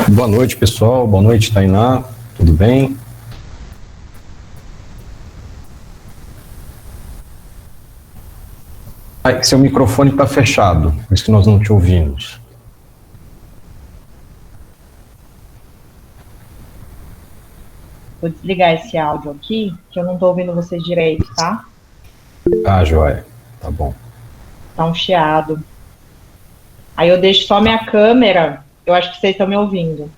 Boa noite, pessoal. Boa noite, Tainá. Tudo bem? Seu microfone está fechado, por isso que nós não te ouvimos. Vou desligar esse áudio aqui, que eu não estou ouvindo vocês direito, tá? Ah, joia. Tá bom. Tá um chiado. Aí eu deixo só minha câmera, eu acho que vocês estão me ouvindo.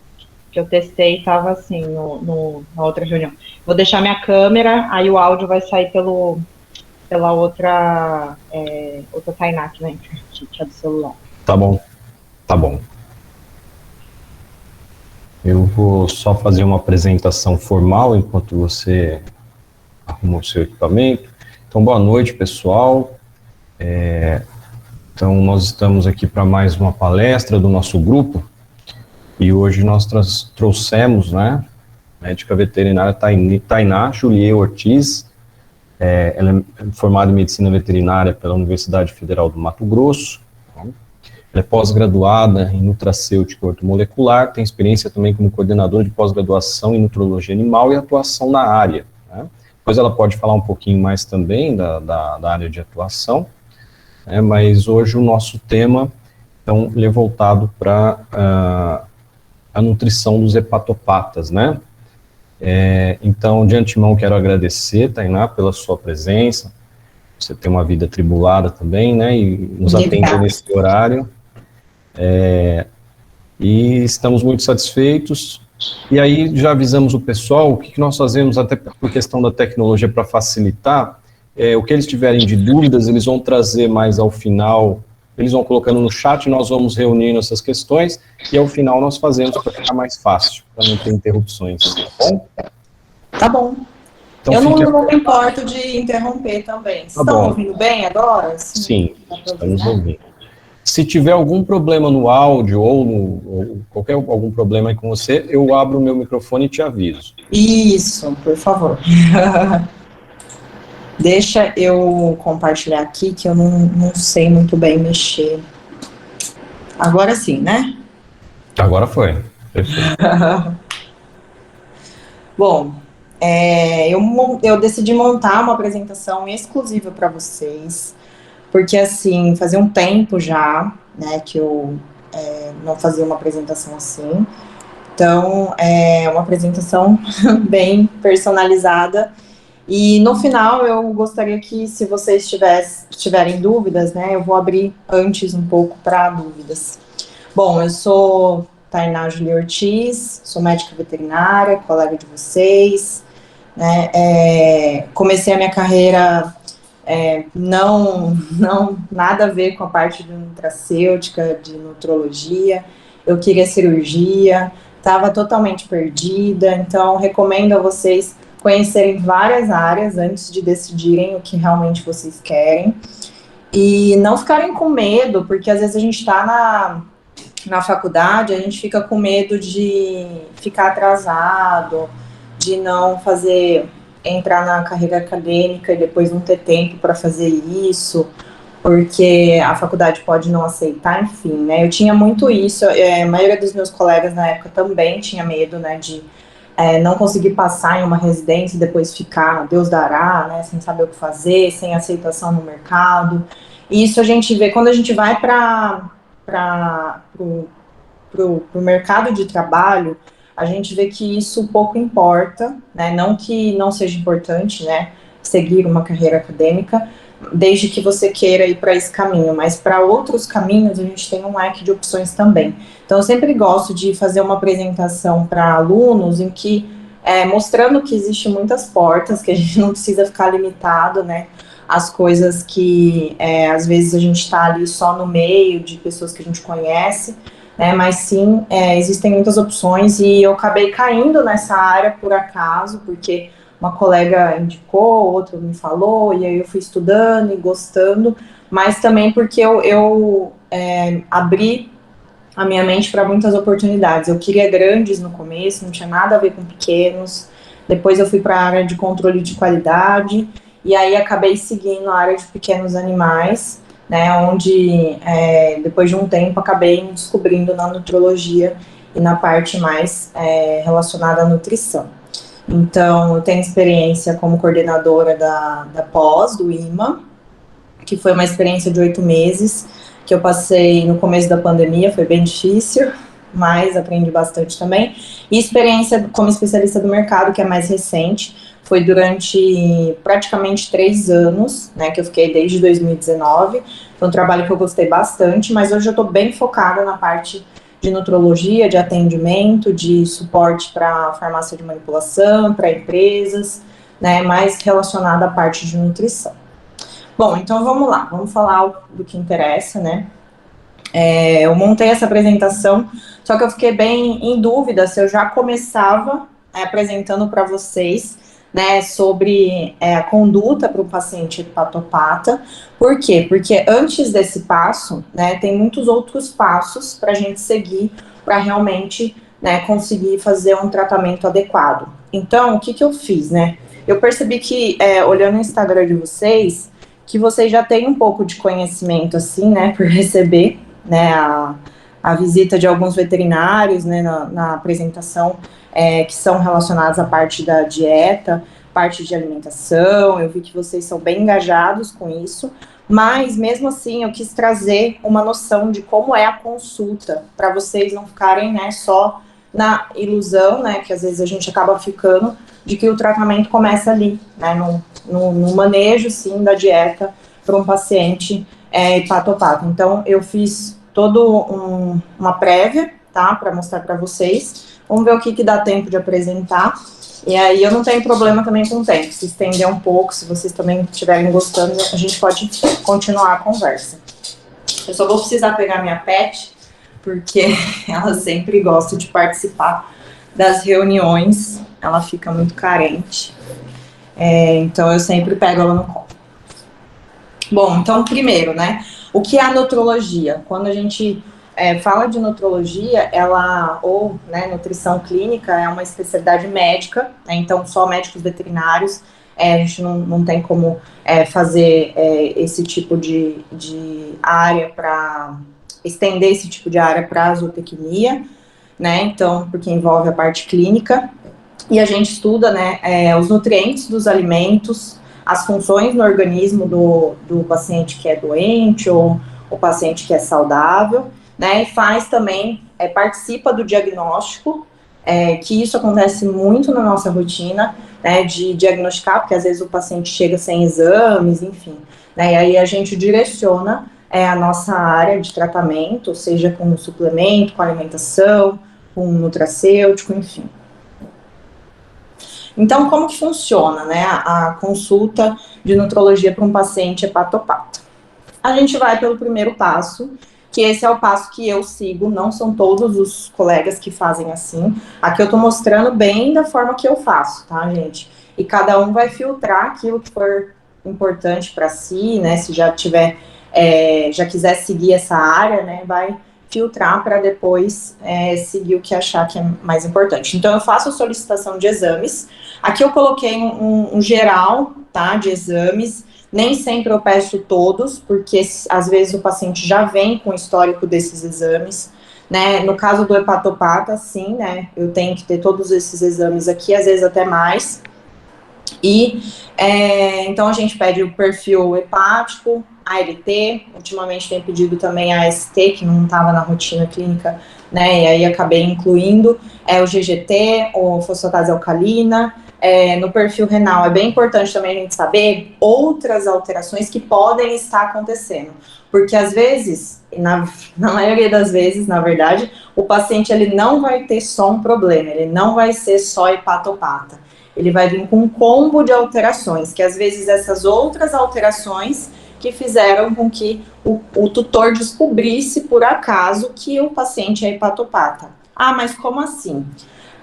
Que eu testei e estava assim na outra reunião. Vou deixar minha câmera, aí o áudio vai sair pela outra Tainá que vem, que é do celular. Tá bom. Tá bom. Eu vou só fazer uma apresentação formal enquanto você arruma o seu equipamento. Então, boa noite, pessoal. Então, nós estamos aqui para mais uma palestra do nosso grupo e hoje nós trouxemos, né, médica veterinária Tainá Juliê Ortiz. Ela é formada em medicina veterinária pela Universidade Federal do Mato Grosso. Ela é pós-graduada em nutracêutica ortomolecular, tem experiência também como coordenadora de pós-graduação em nutrologia animal e atuação na área, né? Depois ela pode falar um pouquinho mais também da área de atuação, né? Mas hoje o nosso tema, então, ele é voltado para a nutrição dos hepatopatas, né? Então, de antemão, quero agradecer, Tainá, pela sua presença. Você tem uma vida atribulada também, né? E nos atender nesse horário. E estamos muito satisfeitos. E aí já avisamos o pessoal, o que nós fazemos, até por questão da tecnologia, para facilitar, o que eles tiverem de dúvidas, eles vão trazer mais ao final, eles vão colocando no chat, nós vamos reunindo essas questões, e ao final nós fazemos para ficar mais fácil, para não ter interrupções, tá bom? Tá bom. Então, eu não me importo de interromper também. Vocês estão ouvindo bem agora? Sim, estamos ouvindo. Se tiver algum problema no áudio ou algum problema aí com você, eu abro o meu microfone e te aviso. Isso, por favor. Deixa eu compartilhar aqui, que eu não sei muito bem mexer. Agora sim, né? Agora foi. Perfeito. Bom, eu decidi montar uma apresentação exclusiva para vocês, porque, assim, fazia um tempo já, né, que eu não fazia uma apresentação assim. Então, é uma apresentação bem personalizada. E, no final, eu gostaria que, se vocês tiverem dúvidas, né, eu vou abrir antes um pouco para dúvidas. Bom, eu sou Tainá Juliê Ortiz, sou médica veterinária, colega de vocês, né, comecei a minha carreira... não nada a ver com a parte de nutracêutica, de nutrologia. Eu queria cirurgia, estava totalmente perdida, então recomendo a vocês conhecerem várias áreas antes de decidirem o que realmente vocês querem, e não ficarem com medo, porque às vezes a gente está na faculdade, a gente fica com medo de ficar atrasado, de não entrar na carreira acadêmica e depois não ter tempo para fazer isso, porque a faculdade pode não aceitar, enfim, né? Eu tinha muito isso, a maioria dos meus colegas na época também tinha medo, né, de não conseguir passar em uma residência e depois ficar, Deus dará, né, sem saber o que fazer, sem aceitação no mercado. E isso a gente vê quando a gente vai para o mercado de trabalho. A gente vê que isso pouco importa, né? Não que não seja importante, né, seguir uma carreira acadêmica, desde que você queira ir para esse caminho, mas para outros caminhos a gente tem um leque de opções também. Então eu sempre gosto de fazer uma apresentação para alunos em que, mostrando que existem muitas portas, que a gente não precisa ficar limitado, né, às coisas que às vezes a gente está ali só no meio de pessoas que a gente conhece, mas sim, existem muitas opções, e eu acabei caindo nessa área por acaso, porque uma colega indicou, outro me falou, e aí eu fui estudando e gostando, mas também porque eu abri a minha mente para muitas oportunidades. Eu queria grandes no começo, não tinha nada a ver com pequenos, depois eu fui para a área de controle de qualidade, e aí acabei seguindo a área de pequenos animais, né, onde depois de um tempo acabei me descobrindo na nutrologia e na parte mais relacionada à nutrição. Então, eu tenho experiência como coordenadora da pós, do IMA, que foi uma experiência de 8 meses, que eu passei no começo da pandemia, foi bem difícil, mas aprendi bastante também. E experiência como especialista do mercado, que é mais recente, foi durante praticamente 3 anos, né, que eu fiquei desde 2019. Foi um trabalho que eu gostei bastante, mas hoje eu estou bem focada na parte de nutrologia, de atendimento, de suporte para farmácia de manipulação, para empresas, né, mais relacionada à parte de nutrição. Bom, então vamos lá, vamos falar do que interessa, né? Eu montei essa apresentação, só que eu fiquei bem em dúvida se eu já começava apresentando para vocês, né, sobre a conduta para o paciente hepatopata. Por quê? Porque antes desse passo, né, tem muitos outros passos para a gente seguir para realmente, né, conseguir fazer um tratamento adequado. Então, o que eu fiz, né? Eu percebi que, olhando o Instagram de vocês, que vocês já têm um pouco de conhecimento, assim, né, por receber, né, a visita de alguns veterinários, né, na apresentação, que são relacionados à parte da dieta, parte de alimentação. Eu vi que vocês são bem engajados com isso, mas mesmo assim eu quis trazer uma noção de como é a consulta, para vocês não ficarem, né, só na ilusão, né, que às vezes a gente acaba ficando, de que o tratamento começa ali, né, no manejo, sim, da dieta para um paciente hepatopata. Então, eu fiz toda uma prévia, tá, para mostrar para vocês. Vamos ver o que dá tempo de apresentar. E aí, eu não tenho problema também com o tempo. Se estender um pouco, se vocês também estiverem gostando, a gente pode continuar a conversa. Eu só vou precisar pegar minha pet, porque ela sempre gosta de participar das reuniões. Ela fica muito carente. Então, eu sempre pego ela no colo. Bom, então, primeiro, né, o que é a nutrologia? Quando a gente fala de nutrologia, né, nutrição clínica é uma especialidade médica, né, então só médicos veterinários, a gente não tem como fazer esse tipo de área para estender esse tipo de área para a zootecnia, né, então, porque envolve a parte clínica, e a gente estuda, né, os nutrientes dos alimentos, as funções no organismo do paciente que é doente ou o paciente que é saudável, né, e faz também, participa do diagnóstico, que isso acontece muito na nossa rotina, né, de diagnosticar, porque às vezes o paciente chega sem exames, enfim, né, e aí a gente direciona a nossa área de tratamento, seja com suplemento, com alimentação, com nutracêutico, enfim. Então, como que funciona, né, a consulta de nutrologia para um paciente hepatopata? A gente vai pelo primeiro passo, que esse é o passo que eu sigo, não são todos os colegas que fazem assim. Aqui eu tô mostrando bem da forma que eu faço, tá, gente? E cada um vai filtrar aquilo que for importante para si, né, se já tiver, já quiser seguir essa área, né, vai filtrar para depois seguir o que achar que é mais importante. Então, eu faço solicitação de exames. Aqui eu coloquei um geral, tá, de exames. Nem sempre eu peço todos, porque às vezes o paciente já vem com o histórico desses exames, né? No caso do hepatopata, sim, né? Eu tenho que ter todos esses exames aqui, às vezes até mais. E, então, a gente pede o perfil hepático, ALT, ultimamente tem pedido também a AST, que não estava na rotina clínica, né, e aí acabei incluindo, o GGT, ou fosfatase alcalina. No perfil renal é bem importante também a gente saber outras alterações que podem estar acontecendo, porque às vezes, na maioria das vezes, na verdade, o paciente ele não vai ter só um problema, ele não vai ser só hepatopata. Ele vai vir com um combo de alterações, que às vezes essas outras alterações que fizeram com que o tutor descobrisse por acaso que o paciente é hepatopata. Ah, mas como assim?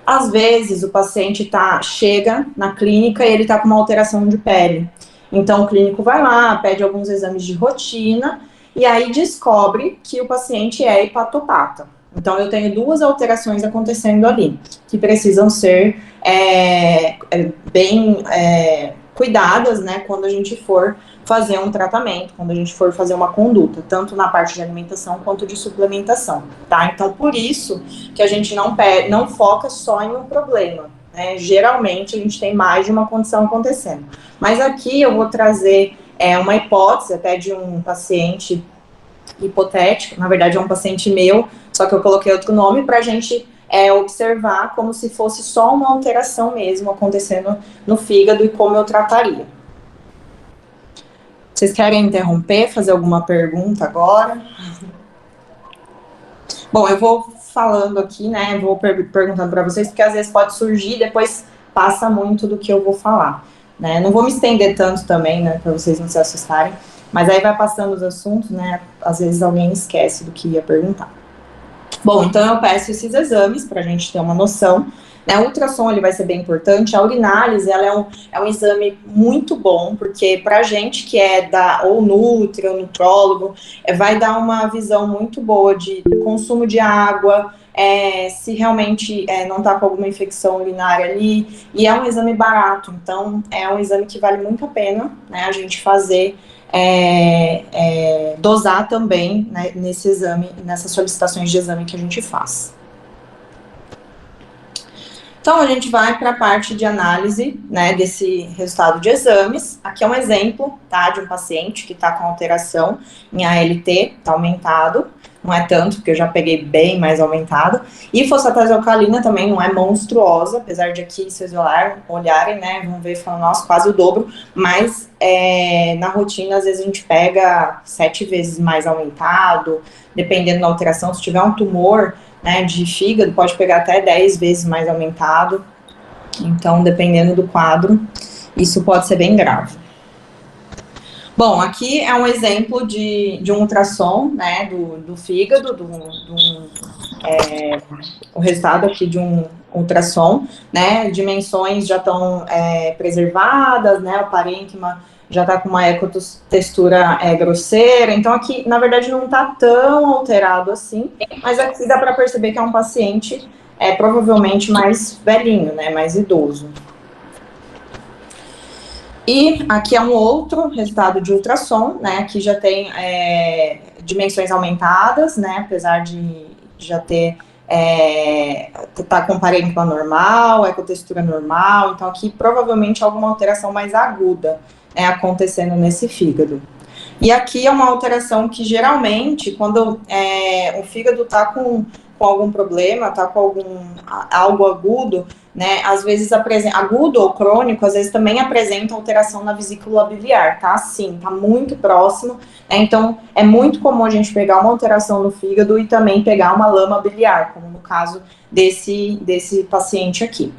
Às vezes o paciente chega na clínica e ele está com uma alteração de pele. Então o clínico vai lá, pede alguns exames de rotina e aí descobre que o paciente é hepatopata. Então, eu tenho 2 alterações acontecendo ali, que precisam ser bem cuidadas, né, quando a gente for fazer um tratamento, quando a gente for fazer uma conduta, tanto na parte de alimentação quanto de suplementação, tá? Então, por isso que a gente não foca só em um problema, né? Geralmente, a gente tem mais de uma condição acontecendo. Mas aqui eu vou trazer uma hipótese até de um paciente hipotético, na verdade é um paciente meu, só que eu coloquei outro nome para a gente observar como se fosse só uma alteração mesmo acontecendo no fígado e como eu trataria. Vocês querem interromper, fazer alguma pergunta agora? Bom, eu vou falando aqui, né, vou perguntando para vocês, porque às vezes pode surgir, depois passa muito do que eu vou falar, né, não vou me estender tanto também, né, para vocês não se assustarem, mas aí vai passando os assuntos, né, às vezes alguém esquece do que ia perguntar. Bom, então eu peço esses exames para a gente ter uma noção, né, o ultrassom ele vai ser bem importante, a urinálise ela é um exame muito bom, porque para a gente que é ou nutri, ou nutrólogo, vai dar uma visão muito boa de consumo de água, se realmente não está com alguma infecção urinária ali, e é um exame barato, então é um exame que vale muito a pena, né, a gente fazer, dosar também, né, nesse exame, nessas solicitações de exame que a gente faz. Então, a gente vai para a parte de análise, né, desse resultado de exames. Aqui é um exemplo, tá, de um paciente que está com alteração em ALT, está aumentado, não é tanto, porque eu já peguei bem mais aumentado. E fosfatase alcalina também não é monstruosa, apesar de aqui, se vocês olharem, né, vão ver, falam, nossa, quase o dobro, mas na rotina, às vezes a gente pega 7 vezes mais aumentado, dependendo da alteração, se tiver um tumor, né, de fígado, pode pegar até 10 vezes mais aumentado, então, dependendo do quadro, isso pode ser bem grave. Bom, aqui é um exemplo de um ultrassom, né, do fígado, o resultado aqui de um ultrassom, né, dimensões já estão preservadas, né, o parênquima já está com uma ecotextura grosseira, então aqui, na verdade, não está tão alterado assim, mas aqui dá para perceber que é um paciente provavelmente mais velhinho, né, mais idoso. E aqui é um outro resultado de ultrassom, né, aqui já tem dimensões aumentadas, né, apesar de já ter, tá com parênquima normal, ecotextura normal, então aqui provavelmente alguma alteração mais aguda, acontecendo nesse fígado. E aqui é uma alteração que geralmente, quando o fígado está com algum problema, está com algo agudo, né, às vezes agudo ou crônico, às vezes também apresenta alteração na vesícula biliar, tá? Sim, tá muito próximo, né? Então é muito comum a gente pegar uma alteração no fígado e também pegar uma lama biliar, como no caso desse paciente aqui.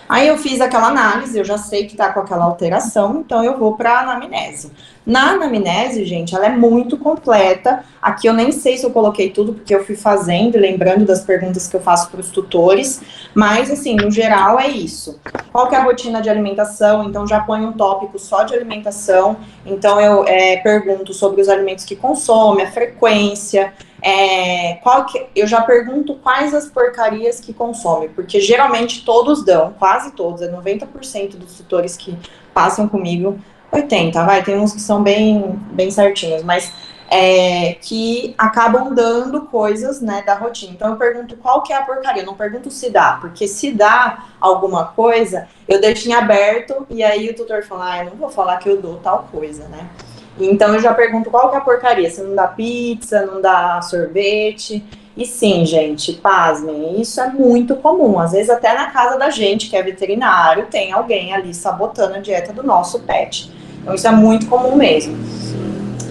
Aí eu fiz aquela análise, eu já sei que tá com aquela alteração, então eu vou para a anamnese. Na anamnese, gente, ela é muito completa. Aqui eu nem sei se eu coloquei tudo, porque eu fui fazendo e lembrando das perguntas que eu faço para os tutores, mas, assim, no geral é isso. Qual que é a rotina de alimentação? Então, já ponho um tópico só de alimentação. Então, eu pergunto sobre os alimentos que consome, a frequência, eu já pergunto quais as porcarias que consome, porque geralmente todos dão, quase todos, 90% dos tutores que passam comigo, 80, tem uns que são bem certinhos, mas que acabam dando coisas, né, da rotina. Então eu pergunto qual que é a porcaria, eu não pergunto se dá, porque se dá alguma coisa, eu deixo em aberto, e aí o tutor fala, eu não vou falar que eu dou tal coisa, né. Então eu já pergunto qual que é a porcaria, se não dá pizza, não dá sorvete. E sim, gente, pasmem, isso é muito comum. Às vezes até na casa da gente, que é veterinário, tem alguém ali sabotando a dieta do nosso pet. Então isso é muito comum mesmo.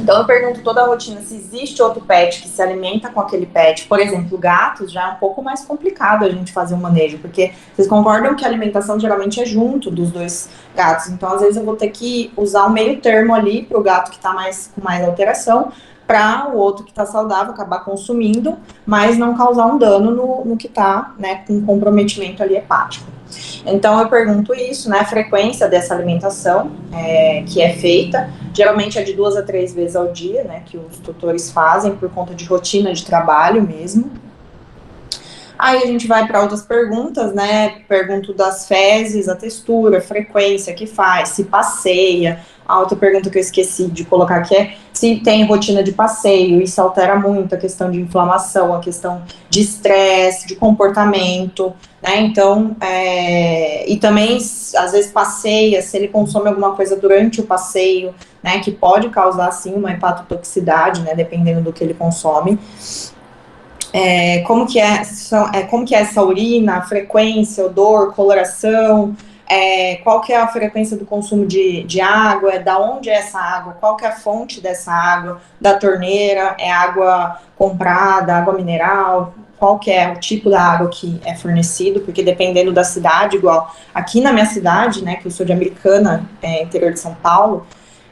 Então eu pergunto toda a rotina, se existe outro pet que se alimenta com aquele pet. Por exemplo, gatos, já é um pouco mais complicado a gente fazer um manejo, porque vocês concordam que a alimentação geralmente é junto dos dois gatos. Então às vezes eu vou ter que usar um meio termo ali para o gato que está com mais alteração, para o outro que está saudável acabar consumindo, mas não causar um dano no que está, né, com comprometimento ali hepático. Então eu pergunto isso, né, a frequência dessa alimentação que é feita, geralmente é de 2 a 3 vezes ao dia, né, que os tutores fazem por conta de rotina de trabalho mesmo. Aí a gente vai para outras perguntas, né? Pergunto das fezes, a textura, a frequência que faz, se passeia. A outra pergunta que eu esqueci de colocar aqui é se tem rotina de passeio, isso altera muito a questão de inflamação, a questão de estresse, de comportamento, né? Então, e também, às vezes, passeia, se ele consome alguma coisa durante o passeio, né? Que pode causar, sim, uma hepatotoxicidade, né? Dependendo do que ele consome. Como que é essa urina, frequência, odor, coloração, qual que é a frequência do consumo de água, da onde é essa água, qual que é a fonte dessa água, da torneira, é água comprada, água mineral, qual que é o tipo da água que é fornecido, porque dependendo da cidade, igual aqui na minha cidade, né, que eu sou de Americana, interior de São Paulo,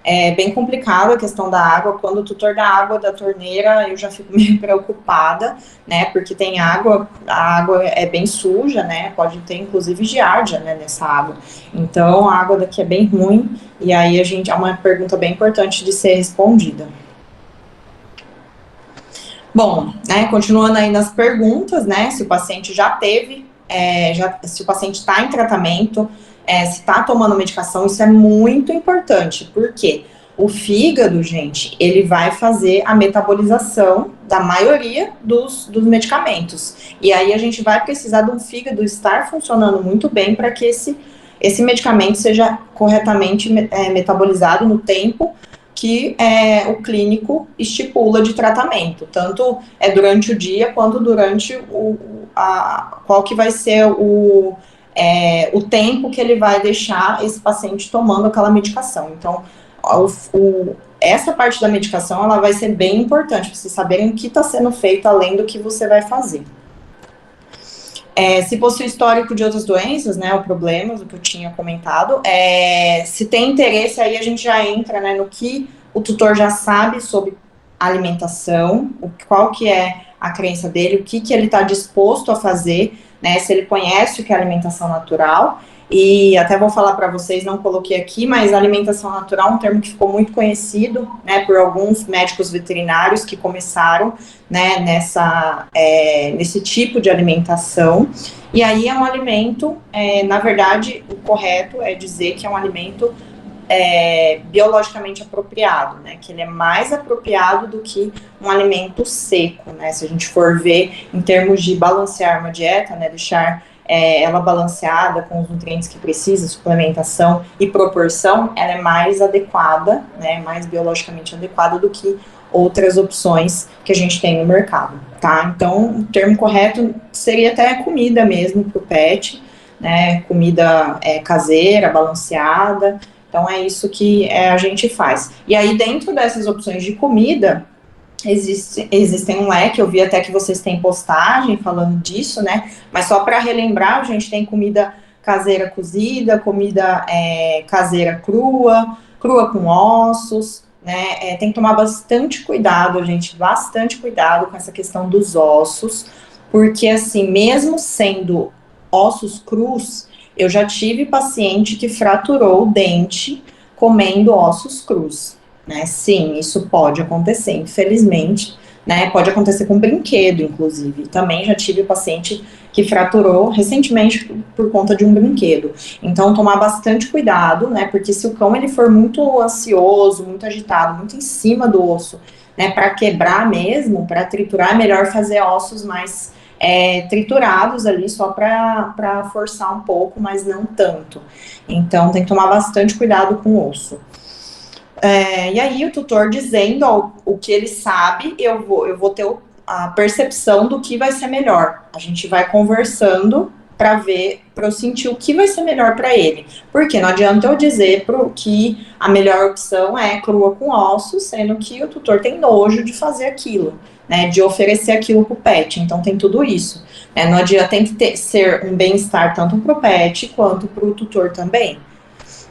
é bem complicado a questão da água. Quando o tutor da água da torneira, eu já fico meio preocupada, né, porque tem água, a água é bem suja, né, pode ter inclusive giardia, né, nessa água. Então, a água daqui é bem ruim, e aí é uma pergunta bem importante de ser respondida. Bom, né, continuando aí nas perguntas, né, se o paciente já teve, se o paciente está em tratamento, se está tomando medicação, isso é muito importante, porque o fígado, gente, ele vai fazer a metabolização da maioria dos medicamentos, e aí a gente vai precisar de um fígado estar funcionando muito bem para que esse medicamento seja corretamente metabolizado no tempo que o clínico estipula de tratamento, tanto durante o dia quanto durante qual que vai ser o tempo que ele vai deixar esse paciente tomando aquela medicação. Então, essa parte da medicação, ela vai ser bem importante, para vocês saberem o que está sendo feito além do que você vai fazer. Se possui histórico de outras doenças, né, ou problemas, o que eu tinha comentado, se tem interesse, aí a gente já entra, né, no que o tutor já sabe sobre alimentação, qual que é a crença dele, o que ele está disposto a fazer, né, se ele conhece o que é alimentação natural, e até vou falar para vocês, não coloquei aqui, mas alimentação natural é um termo que ficou muito conhecido, né, por alguns médicos veterinários que começaram, né, nesse tipo de alimentação, e aí é um alimento, na verdade, o correto é dizer que é um alimento biologicamente apropriado, né, que ele é mais apropriado do que um alimento seco, né, se a gente for ver em termos de balancear uma dieta, né, deixar ela balanceada com os nutrientes que precisa, suplementação e proporção, ela é mais adequada, né, mais biologicamente adequada do que outras opções que a gente tem no mercado, tá? Então, o termo correto seria até comida mesmo para o pet, né, comida caseira, balanceada. Então, é isso que a gente faz. E aí, dentro dessas opções de comida, existem um leque, eu vi até que vocês têm postagem falando disso, né? Mas só para relembrar, a gente tem comida caseira cozida, comida caseira crua com ossos, né? Tem que tomar bastante cuidado, gente, bastante cuidado com essa questão dos ossos, porque assim, mesmo sendo ossos crus, eu já tive paciente que fraturou o dente comendo ossos crus, né? Sim, isso pode acontecer, infelizmente, né? Pode acontecer com brinquedo, inclusive. Também já tive paciente que fraturou recentemente por conta de um brinquedo. Então, tomar bastante cuidado, né? Porque se o cão ele for muito ansioso, muito agitado, muito em cima do osso, né? Para quebrar mesmo, para triturar, é melhor fazer ossos mais triturados ali, só para forçar um pouco, mas não tanto. Então, tem que tomar bastante cuidado com o osso. E aí, o tutor dizendo o que ele sabe, eu vou ter a percepção do que vai ser melhor. A gente vai conversando para eu sentir o que vai ser melhor para ele. Porque não adianta eu dizer que a melhor opção é crua com ossos, sendo que o tutor tem nojo de fazer aquilo, né, de oferecer aquilo pro pet. Então, tem tudo isso. Não adianta, tem que ser um bem-estar tanto pro pet quanto pro tutor também.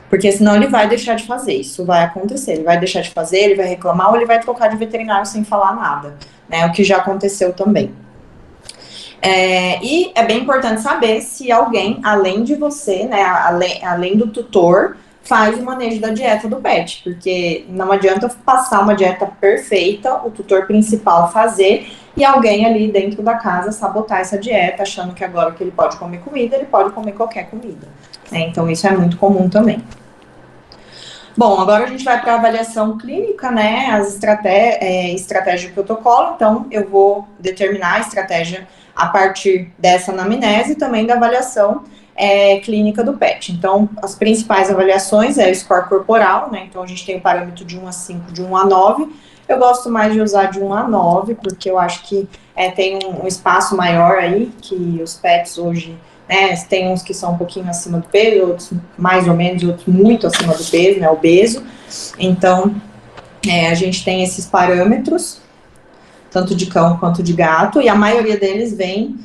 Porque senão ele vai deixar de fazer, isso vai acontecer, ele vai deixar de fazer, ele vai reclamar ou ele vai trocar de veterinário sem falar nada, né, o que já aconteceu também. E é bem importante saber se alguém, além de você, né, além do tutor, faz o manejo da dieta do pet, porque não adianta passar uma dieta perfeita, o tutor principal fazer, e alguém ali dentro da casa sabotar essa dieta, achando que agora que ele pode comer comida, ele pode comer qualquer comida, né? Então isso é muito comum também. Bom, agora a gente vai para a avaliação clínica, né, as estratégia de protocolo. Então, eu vou determinar a estratégia a partir dessa anamnese e também da avaliação clínica do PET. Então, as principais avaliações é o score corporal, né, então a gente tem o parâmetro de 1 a 5, de 1 a 9. Eu gosto mais de usar de 1 a 9, porque eu acho que tem um espaço maior aí, que os PETs hoje... tem uns que são um pouquinho acima do peso, outros mais ou menos, outros muito acima do peso, né, obeso. Então, a gente tem esses parâmetros, tanto de cão quanto de gato, e a maioria deles vem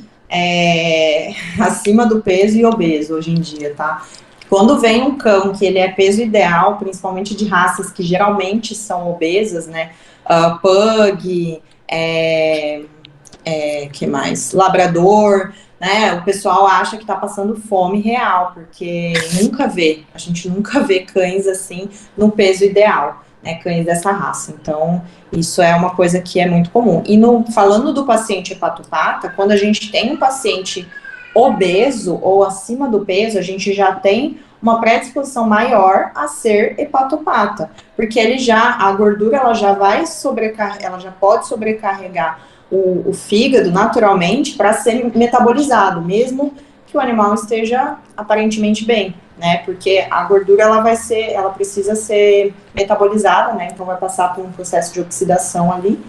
acima do peso e obeso hoje em dia, tá? Quando vem um cão que ele é peso ideal, principalmente de raças que geralmente são obesas, né, pug, que mais? Labrador, né? O pessoal acha que tá passando fome real, porque a gente nunca vê cães assim no peso ideal, né? Cães dessa raça. Então, isso é uma coisa que é muito comum. E falando do paciente hepatopata, quando a gente tem um paciente obeso ou acima do peso, a gente já tem uma predisposição maior a ser hepatopata, porque a gordura ela já pode sobrecarregar o fígado naturalmente para ser metabolizado, mesmo que o animal esteja aparentemente bem, né? Porque a gordura ela precisa ser metabolizada, né? Então vai passar por um processo de oxidação ali,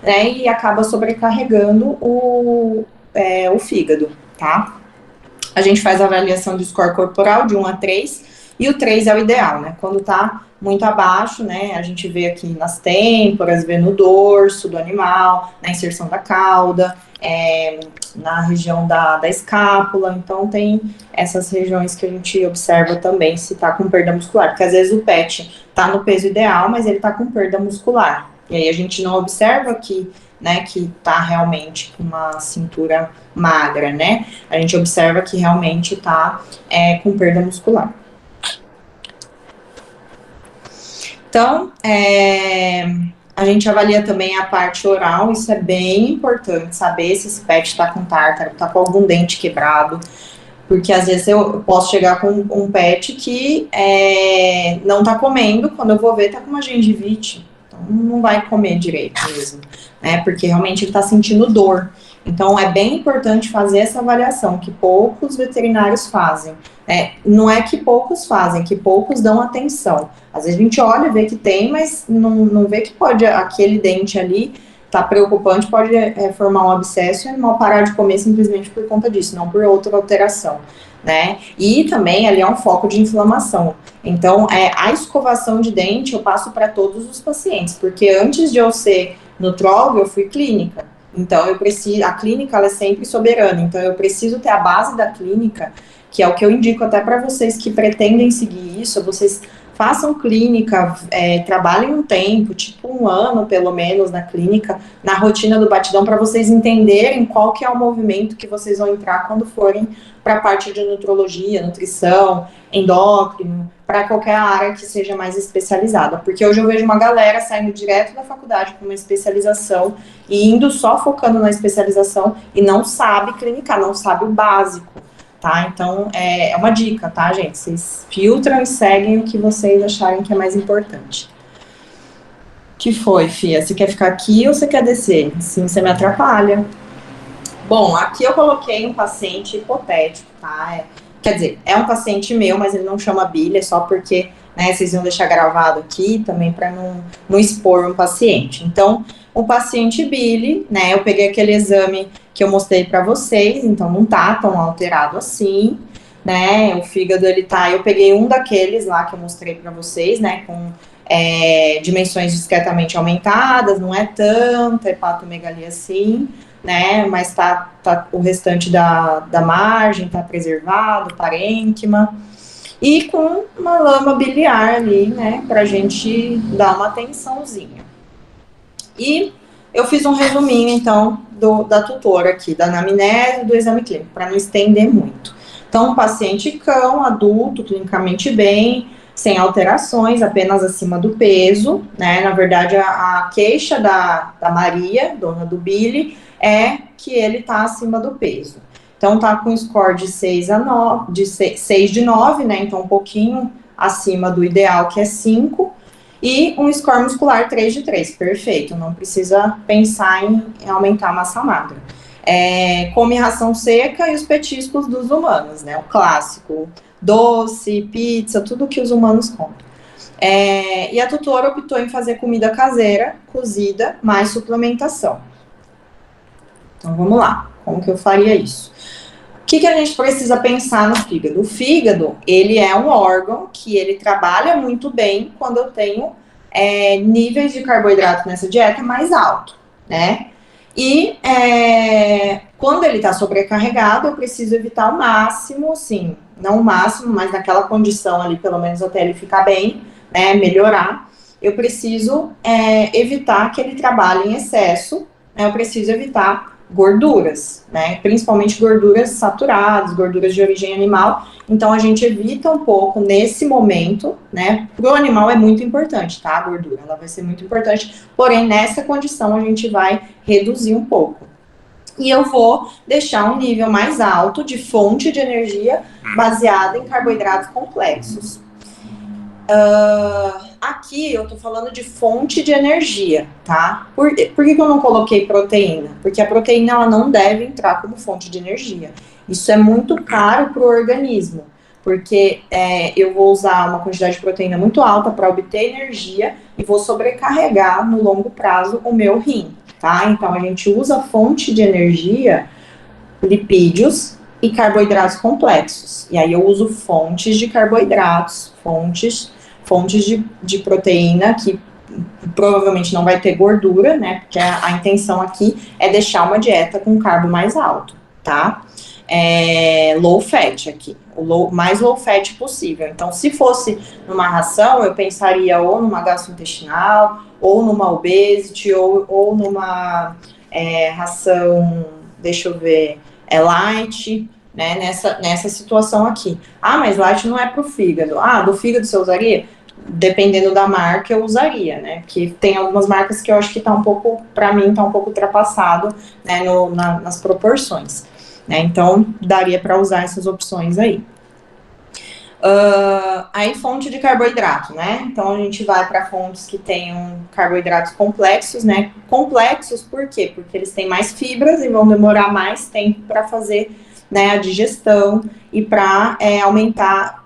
né? E acaba sobrecarregando o fígado, tá? A gente faz a avaliação do score corporal de 1 a 3, e o 3 é o ideal, né? Quando tá muito abaixo, né? A gente vê aqui nas têmporas, vê no dorso do animal, na inserção da cauda, na região da escápula. Então, tem essas regiões que a gente observa também se tá com perda muscular. Porque às vezes o pet tá no peso ideal, mas ele tá com perda muscular. E aí a gente não observa que tá realmente com uma cintura magra, né? A gente observa que realmente tá com perda muscular. Então, a gente avalia também a parte oral, isso é bem importante, saber se esse pet tá com tártaro, tá com algum dente quebrado, porque às vezes eu posso chegar com um pet que não tá comendo, quando eu vou ver tá com uma gengivite, então não vai comer direito mesmo, né, porque realmente ele tá sentindo dor. Então, é bem importante fazer essa avaliação, que poucos veterinários fazem. Não é que poucos fazem, que poucos dão atenção. Às vezes a gente olha e vê que tem, mas não vê que pode, aquele dente ali tá preocupante, pode formar um abscesso e o animal parar de comer simplesmente por conta disso, não por outra alteração, né? E também ali é um foco de inflamação. Então, a escovação de dente eu passo para todos os pacientes, porque antes de eu ser nutróloga, eu fui clínica. Então, a clínica ela é sempre soberana, então eu preciso ter a base da clínica, que é o que eu indico até para vocês que pretendem seguir isso, vocês façam clínica, trabalhem um tempo, tipo 1 ano pelo menos na clínica, na rotina do batidão, para vocês entenderem qual que é o movimento que vocês vão entrar quando forem para a parte de nutrologia, nutrição, endócrino, para qualquer área que seja mais especializada, porque hoje eu vejo uma galera saindo direto da faculdade com uma especialização e indo só focando na especialização e não sabe clinicar, não sabe o básico, tá? Então, é uma dica, tá, gente? Vocês filtram e seguem o que vocês acharem que é mais importante. Que foi, Fia? Você quer ficar aqui ou você quer descer? Sim, você me atrapalha. Bom, aqui eu coloquei um paciente hipotético, tá? Quer dizer, é um paciente meu, mas ele não chama Billy, é só porque, né, vocês iam deixar gravado aqui também para não expor um paciente. Então, o paciente Billy, né, eu peguei aquele exame que eu mostrei para vocês, então não tá tão alterado assim, né, o fígado eu peguei um daqueles lá que eu mostrei para vocês, né, com dimensões discretamente aumentadas, não é tanta hepatomegalia assim, né, mas tá o restante da margem tá preservado, parênquima, e com uma lama biliar ali, né, pra gente dar uma atençãozinha. E eu fiz um resuminho, então, da tutora aqui, da anamnese e do exame clínico, para não estender muito. Então, um paciente cão, adulto, clinicamente bem, sem alterações, apenas acima do peso, né, na verdade, a queixa da Maria, dona do Billy, é que ele tá acima do peso. Então, tá com score de 6 a 9, de 6 de 9, né? Então, um pouquinho acima do ideal, que é 5. E um score muscular 3 de 3, perfeito. Não precisa pensar em aumentar a massa magra. Come ração seca e os petiscos dos humanos, né? O clássico, doce, pizza, tudo que os humanos comem. E a tutora optou em fazer comida caseira, cozida, mais suplementação. Então, vamos lá. Como que eu faria isso? O que a gente precisa pensar no fígado? O fígado, ele é um órgão que ele trabalha muito bem quando eu tenho níveis de carboidrato nessa dieta mais alto, né? E quando ele está sobrecarregado, eu preciso evitar o máximo, sim, não o máximo, mas naquela condição ali, pelo menos até ele ficar bem, né, melhorar, eu preciso evitar que ele trabalhe em excesso, né, eu preciso evitar gorduras, né, principalmente gorduras saturadas, gorduras de origem animal. Então a gente evita um pouco nesse momento, né, pro animal é muito importante, tá, a gordura, ela vai ser muito importante, porém nessa condição a gente vai reduzir um pouco. E eu vou deixar um nível mais alto de fonte de energia baseada em carboidratos complexos. Aqui eu tô falando de fonte de energia, tá? Por que eu não coloquei proteína? Porque a proteína ela não deve entrar como fonte de energia. Isso é muito caro para o organismo, porque eu vou usar uma quantidade de proteína muito alta para obter energia e vou sobrecarregar no longo prazo o meu rim, tá? Então a gente usa fonte de energia, lipídios e carboidratos complexos. E aí eu uso fontes de carboidratos, fontes de proteína que provavelmente não vai ter gordura, né? Porque a intenção aqui é deixar uma dieta com carbo mais alto, tá? Low fat aqui, mais low fat possível. Então, se fosse numa ração, eu pensaria ou numa gastrointestinal, ou numa obesity, ou numa ração, deixa eu ver, light, né? Nessa situação aqui. Ah, mas light não é pro fígado. Ah, do fígado você usaria? Dependendo da marca, eu usaria, né? Porque tem algumas marcas que eu acho que tá um pouco, pra mim, tá um pouco ultrapassado, né, nas proporções, né? Então, daria para usar essas opções aí. Aí, fonte de carboidrato, né? Então, a gente vai para fontes que tenham carboidratos complexos, né? Complexos, por quê? Porque eles têm mais fibras e vão demorar mais tempo para fazer, né, a digestão e para aumentar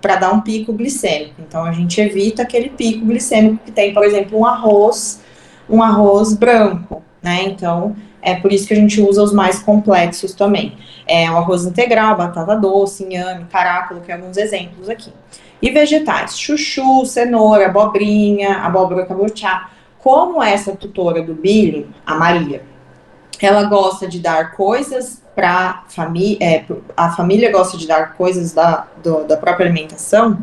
para dar um pico glicêmico. Então a gente evita aquele pico glicêmico que tem, por exemplo, um arroz branco, né? Então é por isso que a gente usa os mais complexos também. O arroz integral, batata doce, inhame, cará, coloquei alguns exemplos aqui. E vegetais, chuchu, cenoura, abobrinha, abóbora cabotiá. Como essa tutora do Billy, a Maria, ela gosta de dar coisas para família, a família gosta de dar coisas da própria alimentação.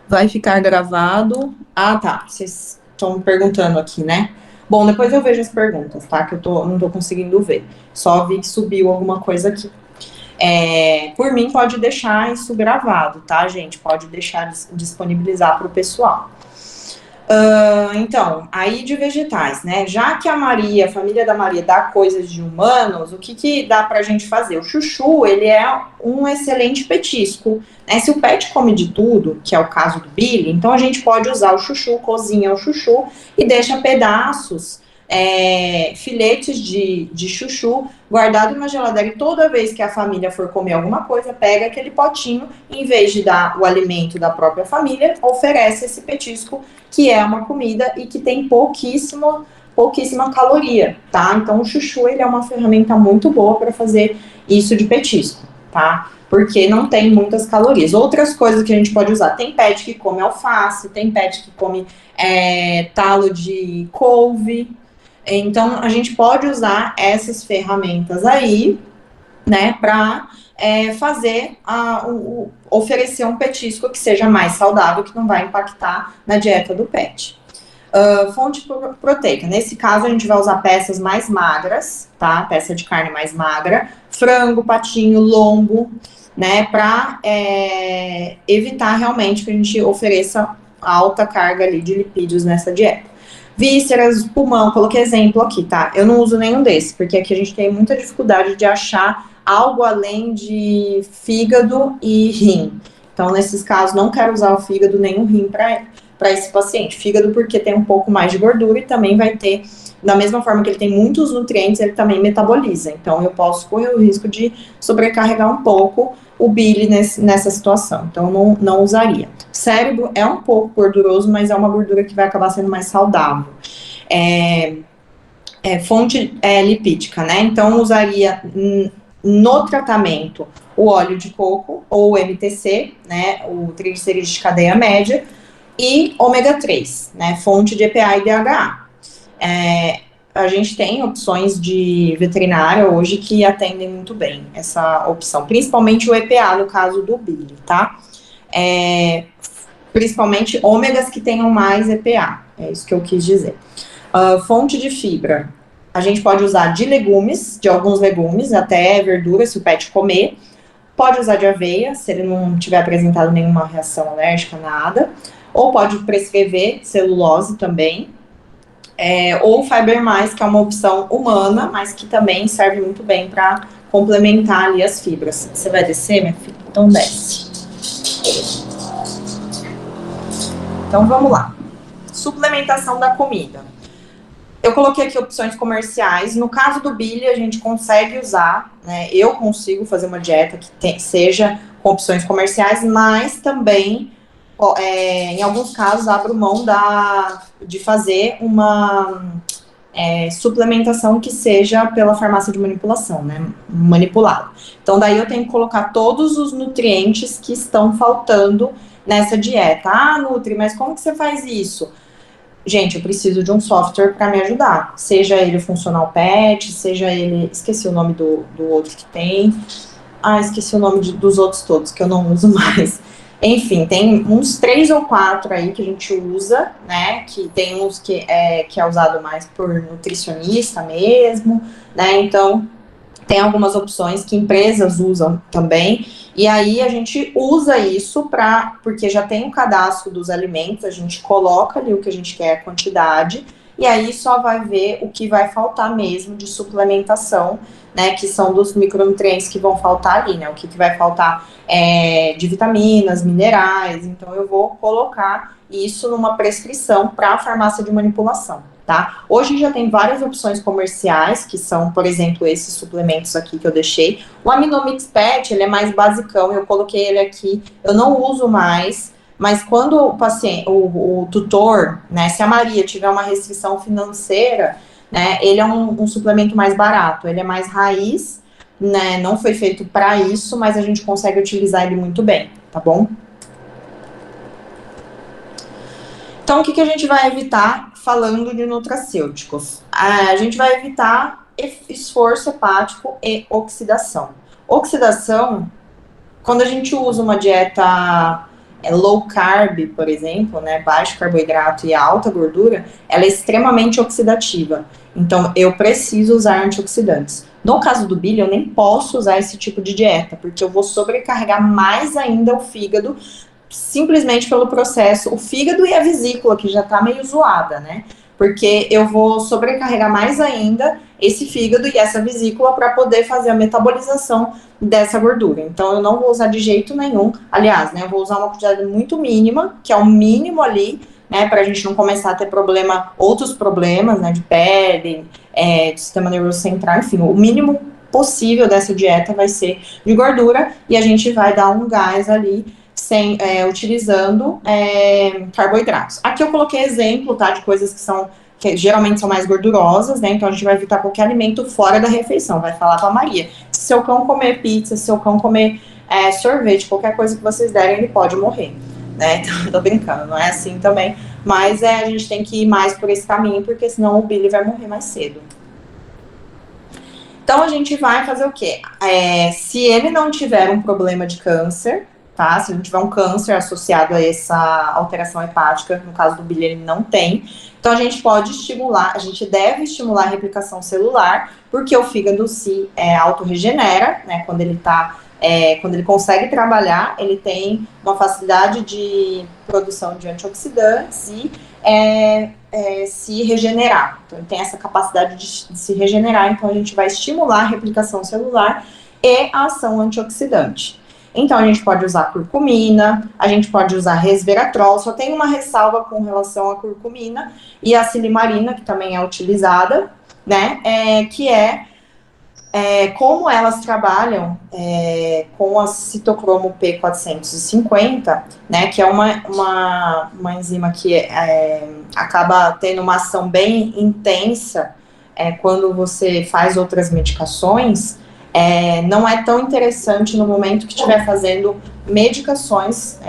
Vai ficar gravado. Ah, tá. Vocês estão perguntando aqui, né? Bom, depois eu vejo as perguntas, tá? Que eu não tô conseguindo ver. Só vi que subiu alguma coisa aqui. Por mim, pode deixar isso gravado, tá, gente? Pode deixar disponibilizar para o pessoal. Então, aí de vegetais, né? Já que a família da Maria dá coisas de humanos, o que dá pra gente fazer? O chuchu, ele é um excelente petisco, né? Se o pet come de tudo, que é o caso do Billy, então a gente pode usar o chuchu, cozinha o chuchu e deixa pedaços, filetes de chuchu guardado na geladeira, e toda vez que a família for comer alguma coisa, pega aquele potinho, em vez de dar o alimento da própria família, oferece esse petisco, que é uma comida e que tem pouquíssima caloria, tá? Então o chuchu, ele é uma ferramenta muito boa para fazer isso de petisco, tá? Porque não tem muitas calorias. Outras coisas que a gente pode usar, tem pet que come alface, tem pet que come talo de couve. Então, a gente pode usar essas ferramentas aí, né, para oferecer um petisco que seja mais saudável, que não vai impactar na dieta do pet. Fonte proteica. Nesse caso, a gente vai usar peças mais magras, tá? Peça de carne mais magra, frango, patinho, lombo, né, para evitar realmente que a gente ofereça alta carga ali de lipídios nessa dieta. Vísceras, pulmão, coloquei exemplo aqui, tá? Eu não uso nenhum desses, porque aqui a gente tem muita dificuldade de achar algo além de fígado e rim. Então, nesses casos, não quero usar o fígado nem o rim para esse paciente. Fígado porque tem um pouco mais de gordura e também vai ter, da mesma forma que ele tem muitos nutrientes, ele também metaboliza. Então, eu posso correr o risco de sobrecarregar um pouco o bile nessa situação. Então, não usaria. Cérebro é um pouco gorduroso, mas é uma gordura que vai acabar sendo mais saudável. Fonte lipídica, né? Então, usaria no tratamento o óleo de coco ou o MTC, né? O triglicerídeos de cadeia média e ômega 3, né? Fonte de EPA e DHA. A gente tem opções de veterinária hoje que atendem muito bem essa opção, principalmente o EPA no caso do bile, tá? Principalmente ômegas que tenham mais EPA, é isso que eu quis dizer. Fonte de fibra, a gente pode usar de legumes, de alguns legumes, até verdura, se o pet comer. Pode usar de aveia, se ele não tiver apresentado nenhuma reação alérgica, nada. Ou pode prescrever celulose também. Ou Fiber+, que é uma opção humana, mas que também serve muito bem para complementar ali as fibras. Você vai descer, minha filha? Então desce. Então vamos lá. Suplementação da comida. Eu coloquei aqui opções comerciais. No caso do bile, a gente consegue usar, né? Eu consigo fazer uma dieta que seja com opções comerciais, mas também, em alguns casos, abro mão de fazer uma suplementação que seja pela farmácia de manipulação, né? Manipulado. Então, daí eu tenho que colocar todos os nutrientes que estão faltando nessa dieta. Ah, Nutri, mas como que você faz isso? Gente, eu preciso de um software para me ajudar. Seja ele Funcional Pet, seja ele... Esqueci o nome do outro que tem. Esqueci o nome dos outros todos, que eu não uso mais. Enfim, tem uns 3 ou 4 aí que a gente usa, né? Que tem uns que é usado mais por nutricionista mesmo, né? Então, tem algumas opções que empresas usam também. E aí a gente usa isso porque já tem o cadastro dos alimentos, a gente coloca ali o que a gente quer, a quantidade, e aí só vai ver o que vai faltar mesmo de suplementação, né, que são dos micronutrientes que vão faltar ali, né, o que vai faltar de vitaminas, minerais, então eu vou colocar isso numa prescrição para a farmácia de manipulação. Tá? Hoje já tem várias opções comerciais, que são, por exemplo, esses suplementos aqui que eu deixei. O Aminomix Pet, ele é mais basicão, eu coloquei ele aqui, eu não uso mais, mas quando o paciente, o tutor, né, se a Maria tiver uma restrição financeira, né, ele é um suplemento mais barato, ele é mais raiz, né, não foi feito para isso, mas a gente consegue utilizar ele muito bem, tá bom? Então, o que a gente vai evitar falando de nutracêuticos? A gente vai evitar esforço hepático e oxidação. Oxidação, quando a gente usa uma dieta low carb, por exemplo, né, baixo carboidrato e alta gordura, ela é extremamente oxidativa. Então, eu preciso usar antioxidantes. No caso do bile, eu nem posso usar esse tipo de dieta, porque eu vou sobrecarregar mais ainda o fígado, simplesmente pelo processo, o fígado e a vesícula, que já tá meio zoada, né? Porque eu vou sobrecarregar mais ainda esse fígado e essa vesícula para poder fazer a metabolização dessa gordura. Então, eu não vou usar de jeito nenhum. Aliás, né, eu vou usar uma quantidade muito mínima, que é o mínimo ali, né, pra gente não começar a ter outros problemas, né, de pele, de sistema nervoso central, enfim, o mínimo possível dessa dieta vai ser de gordura e a gente vai dar um gás ali, utilizando carboidratos. Aqui eu coloquei exemplo, tá, de coisas que geralmente são mais gordurosas, né, então a gente vai evitar qualquer alimento fora da refeição, vai falar pra Maria, se seu cão comer pizza, se seu cão comer sorvete, qualquer coisa que vocês derem, ele pode morrer, né, então, tô brincando, não é assim também, mas a gente tem que ir mais por esse caminho, porque senão o Billy vai morrer mais cedo. Então a gente vai fazer o quê? Se ele não tiver um problema de câncer, tá? Se ele tiver um câncer associado a essa alteração hepática, no caso do Billy ele não tem, então a gente pode estimular, a gente deve estimular a replicação celular, porque o fígado se autorregenera, né, quando ele tá quando ele consegue trabalhar, ele tem uma facilidade de produção de antioxidantes e se regenerar. Então, ele tem essa capacidade de se regenerar, então a gente vai estimular a replicação celular e a ação antioxidante. Então, a gente pode usar curcumina, a gente pode usar resveratrol, só tem uma ressalva com relação à curcumina e a silimarina, que também é utilizada, né, que como elas trabalham com a citocromo P450, né, que é uma enzima que acaba tendo uma ação bem intensa quando você faz outras medicações, não é tão interessante no momento que estiver fazendo medicações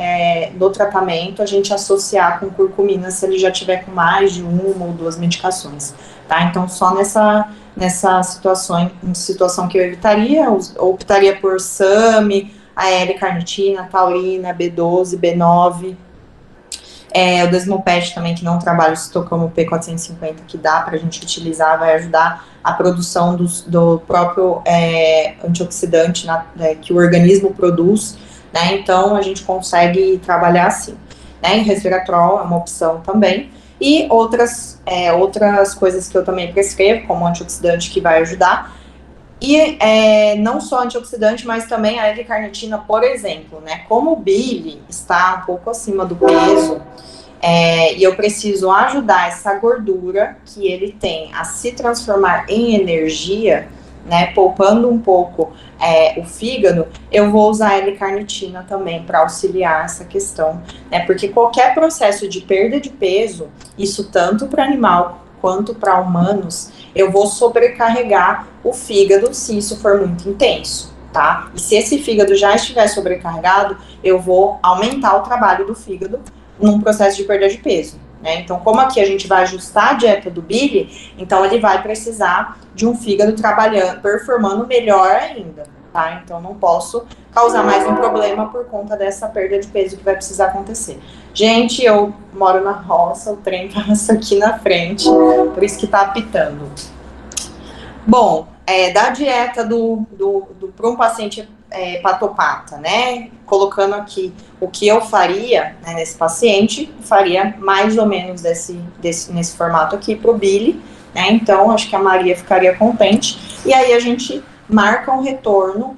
do tratamento, a gente associar com curcumina se ele já tiver com mais de 1 ou 2 medicações, tá? Então, só nessa situação que eu evitaria, optaria por SAMe, a L-carnitina, taurina, B12, B9, o desmoped também, que não trabalha o citocromo P450, que dá pra gente utilizar, vai ajudar a produção do próprio antioxidante que o organismo produz, né? Então, a gente consegue trabalhar assim, né? Resveratrol é uma opção também. E outras coisas que eu também prescrevo, como antioxidante, que vai ajudar. E não só antioxidante, mas também a L-carnitina, por exemplo, né? Como o bile está um pouco acima do peso, e eu preciso ajudar essa gordura que ele tem a se transformar em energia, né? Poupando um pouco o fígado, eu vou usar a L-carnitina também para auxiliar essa questão, né? Porque qualquer processo de perda de peso, isso tanto para animal quanto para humanos, eu vou sobrecarregar o fígado se isso for muito intenso, tá? E se esse fígado já estiver sobrecarregado, eu vou aumentar o trabalho do fígado num processo de perda de peso, né? Então, como aqui a gente vai ajustar a dieta do bile, então ele vai precisar de um fígado trabalhando, performando melhor ainda, tá? Então, não posso causar mais um problema por conta dessa perda de peso que vai precisar acontecer. Gente, eu moro na roça, o trem passa aqui na frente, por isso que tá apitando. Bom, da dieta para um paciente hepatopata, né? Colocando aqui o que eu faria, né, nesse paciente, faria mais ou menos nesse formato aqui pro bile, né? Então, acho que a Maria ficaria contente. E aí a gente marca um retorno,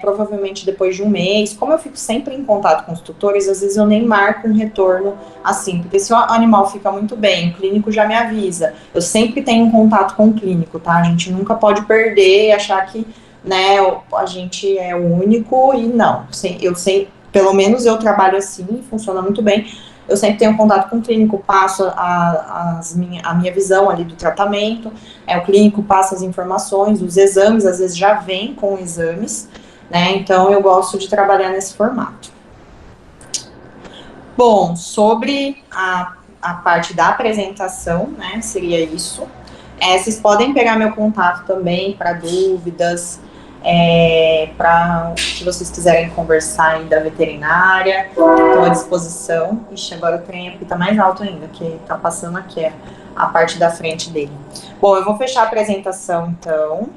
provavelmente depois de um mês. Como eu fico sempre em contato com os tutores, às vezes eu nem marco um retorno assim, porque se o animal fica muito bem, o clínico já me avisa. Eu sempre tenho um contato com o clínico, tá? A gente nunca pode perder e achar que, né, a gente é o único, e não. Eu sei, pelo menos eu trabalho assim, funciona muito bem. Eu sempre tenho contato com o clínico, passo a minha visão ali do tratamento, o clínico passa as informações, os exames, às vezes já vem com exames, né? Então eu gosto de trabalhar nesse formato. Bom, sobre a parte da apresentação, né, seria isso. Vocês podem pegar meu contato também para dúvidas, para se vocês quiserem conversar aí da veterinária, estou à disposição. Ixi, agora o trem aqui tá mais alto ainda, que tá passando aqui a parte da frente dele. Bom, eu vou fechar a apresentação, então.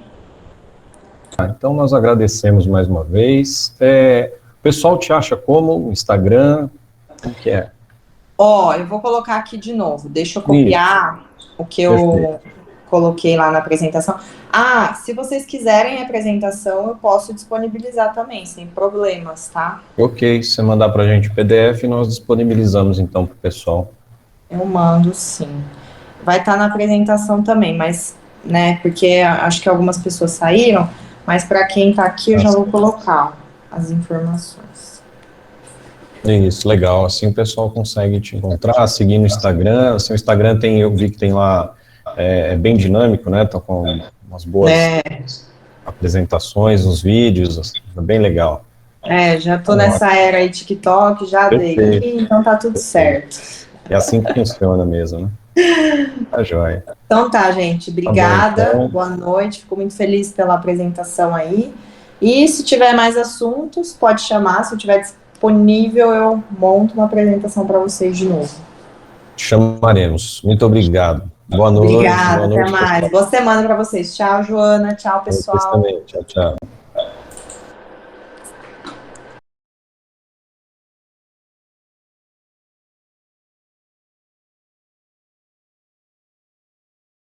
Então, nós agradecemos mais uma vez. O pessoal te acha como? Instagram? Como que é? Eu vou colocar aqui de novo. Deixa eu copiar o que eu coloquei lá na apresentação. Se vocês quiserem a apresentação, eu posso disponibilizar também, sem problemas, tá? Ok, se você mandar pra gente o PDF, nós disponibilizamos então pro pessoal. Eu mando, sim. Vai estar na apresentação também, mas, né, porque acho que algumas pessoas saíram, mas para quem tá aqui eu já vou colocar as informações. Isso, legal. Assim o pessoal consegue te encontrar, seguir no Instagram. Assim, o Instagram eu vi que tem lá, bem dinâmico, né? Tá com umas boas apresentações, uns vídeos, assim, bem legal. Já tô nessa era aí, TikTok, já dei aqui, então tá tudo certo. É assim que funciona mesmo, né? Tá joia. Então tá, gente, obrigada, Tá bom, então. Boa noite, fico muito feliz pela apresentação aí. E se tiver mais assuntos, pode chamar, se eu tiver disponível, eu monto uma apresentação para vocês de novo. Chamaremos. Muito obrigado. Boa noite. Obrigada, Boa noite, até mais. pessoal. Boa semana para vocês. Tchau, Joana. Tchau, pessoal. Vocês também. Tchau, tchau.